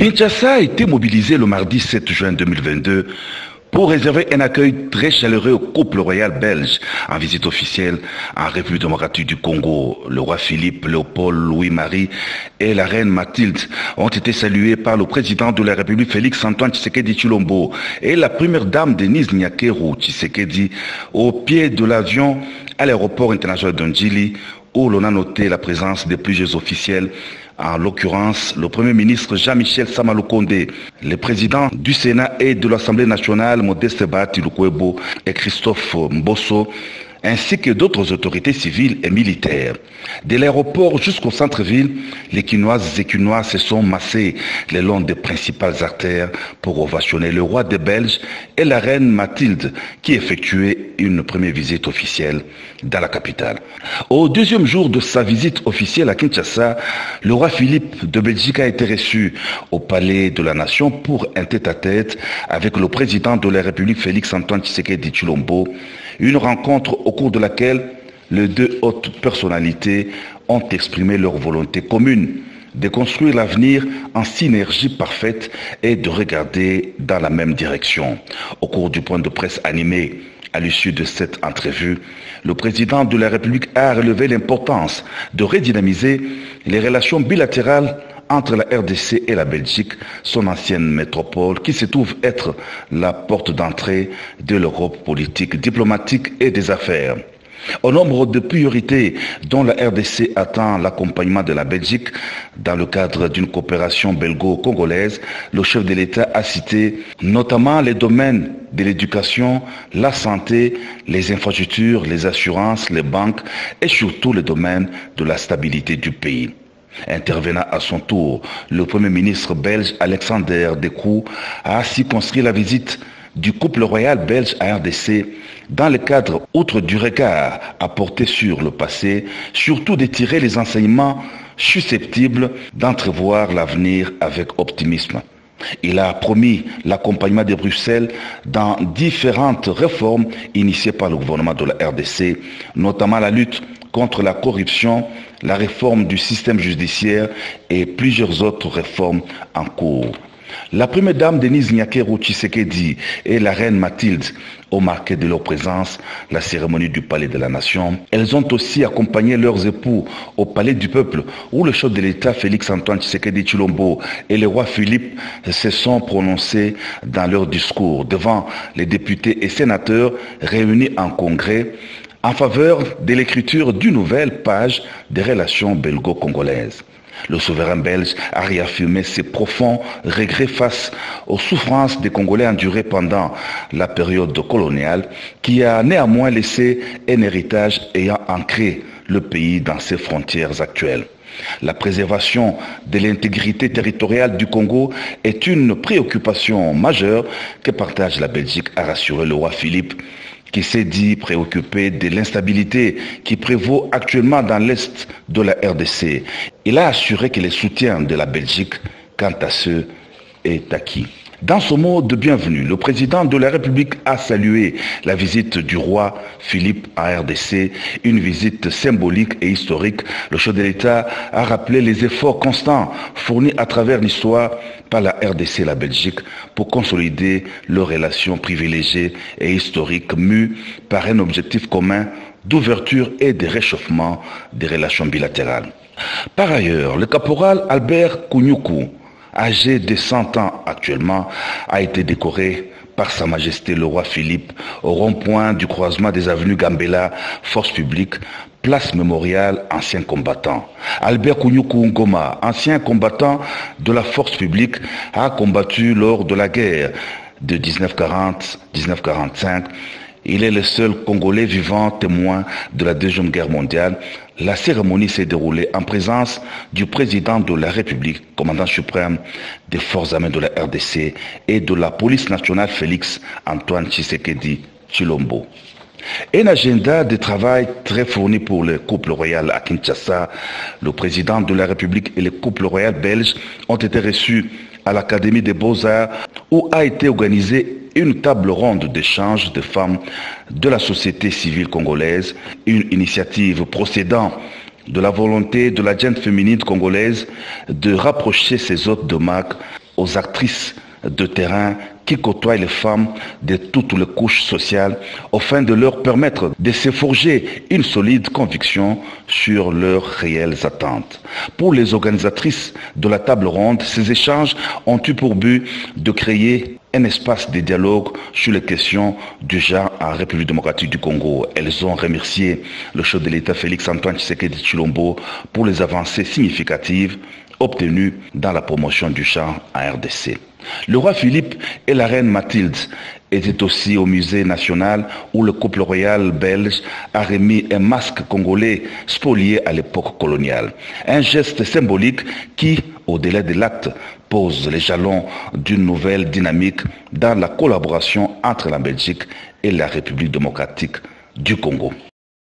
Kinshasa a été mobilisé le mardi 7 juin 2022 pour réserver un accueil très chaleureux au couple royal belge en visite officielle en République démocratique du Congo. Le roi Philippe, Léopold, Louis-Marie et la reine Mathilde ont été salués par le président de la République Félix-Antoine Tshisekedi Tshilombo et la première dame Denise Nyakeru Tshisekedi au pied de l'avion à l'aéroport international de Njili, où l'on a noté la présence de plusieurs officiels, en l'occurrence le Premier ministre Jean-Michel Samaloukonde, le président du Sénat et de l'Assemblée nationale Modeste Bahati Lukwebo et Christophe Mbosso, ainsi que d'autres autorités civiles et militaires. De l'aéroport jusqu'au centre-ville, les Quinoises et Quinois se sont massés le long des principales artères pour ovationner le roi des Belges et la reine Mathilde qui effectuait une première visite officielle dans la capitale. Au deuxième jour de sa visite officielle à Kinshasa, le roi Philippe de Belgique a été reçu au palais de la Nation pour un tête-à-tête avec le président de la République Félix-Antoine Tshisekedi Tshilombo, une rencontre au cours de laquelle les deux hautes personnalités ont exprimé leur volonté commune de construire l'avenir en synergie parfaite et de regarder dans la même direction. Au cours du point de presse animé à l'issue de cette entrevue, le président de la République a relevé l'importance de redynamiser les relations bilatérales entre la RDC et la Belgique, son ancienne métropole, qui se trouve être la porte d'entrée de l'Europe politique, diplomatique et des affaires. Au nombre de priorités dont la RDC attend l'accompagnement de la Belgique dans le cadre d'une coopération belgo-congolaise, le chef de l'État a cité notamment les domaines de l'éducation, la santé, les infrastructures, les assurances, les banques et surtout le domaine de la stabilité du pays. Intervenant à son tour, le Premier ministre belge Alexander De Croo a circonscrit la visite du couple royal belge à RDC dans le cadre, outre du regard à porter sur le passé, surtout de tirer les enseignements susceptibles d'entrevoir l'avenir avec optimisme. Il a promis l'accompagnement de Bruxelles dans différentes réformes initiées par le gouvernement de la RDC, notamment la lutte contre la corruption, la réforme du système judiciaire et plusieurs autres réformes en cours. La première dame Denise Nyakeru Tshisekedi et la reine Mathilde ont marqué de leur présence la cérémonie du Palais de la Nation. Elles ont aussi accompagné leurs époux au Palais du Peuple, où le chef de l'État Félix-Antoine Tshisekedi Tshilombo et le roi Philippe se sont prononcés dans leur discours devant les députés et sénateurs réunis en congrès en faveur de l'écriture d'une nouvelle page des relations belgo-congolaises. Le souverain belge a réaffirmé ses profonds regrets face aux souffrances des Congolais endurées pendant la période coloniale, qui a néanmoins laissé un héritage ayant ancré le pays dans ses frontières actuelles. La préservation de l'intégrité territoriale du Congo est une préoccupation majeure que partage la Belgique, a rassuré le roi Philippe, qui s'est dit préoccupé de l'instabilité qui prévaut actuellement dans l'est de la RDC. Il a assuré que le soutien de la Belgique quant à ce est acquis. Dans ce mot de bienvenue, le président de la République a salué la visite du roi Philippe à RDC, une visite symbolique et historique. Le chef de l'État a rappelé les efforts constants fournis à travers l'histoire par la RDC et la Belgique pour consolider leurs relations privilégiées et historiques mues par un objectif commun d'ouverture et de réchauffement des relations bilatérales. Par ailleurs, le caporal Albert Kounyoukou, âgé de 100 ans actuellement, a été décoré par Sa Majesté le roi Philippe au rond-point du croisement des avenues Gambela, Force publique, place mémoriale, ancien combattant. Albert Kounyoukou Ngoma, ancien combattant de la Force publique, a combattu lors de la guerre de 1940-1945. Il est le seul Congolais vivant témoin de la Deuxième Guerre mondiale. La cérémonie s'est déroulée en présence du président de la République, commandant suprême des forces armées de la RDC et de la police nationale Félix-Antoine Tshisekedi Tshilombo. Un agenda de travail très fourni pour le couple royal à Kinshasa. Le président de la République et le couple royal belge ont été reçus à l'Académie des Beaux-Arts où a été organisée une table ronde d'échange de femmes de la société civile congolaise, une initiative procédant de la volonté de la gente féminine congolaise de rapprocher ses hôtes de marque aux actrices de terrain qui côtoient les femmes de toutes les couches sociales afin de leur permettre de se forger une solide conviction sur leurs réelles attentes. Pour les organisatrices de la table ronde, ces échanges ont eu pour but de créer un espace de dialogue sur les questions du genre en République démocratique du Congo. Elles ont remercié le chef de l'État Félix-Antoine Tshisekedi Tshilombo pour les avancées significatives obtenues dans la promotion du genre en RDC. Le roi Philippe et la reine Mathilde étaient aussi au musée national où le couple royal belge a remis un masque congolais spolié à l'époque coloniale. Un geste symbolique qui, au-delà de l'acte, pose les jalons d'une nouvelle dynamique dans la collaboration entre la Belgique et la République démocratique du Congo.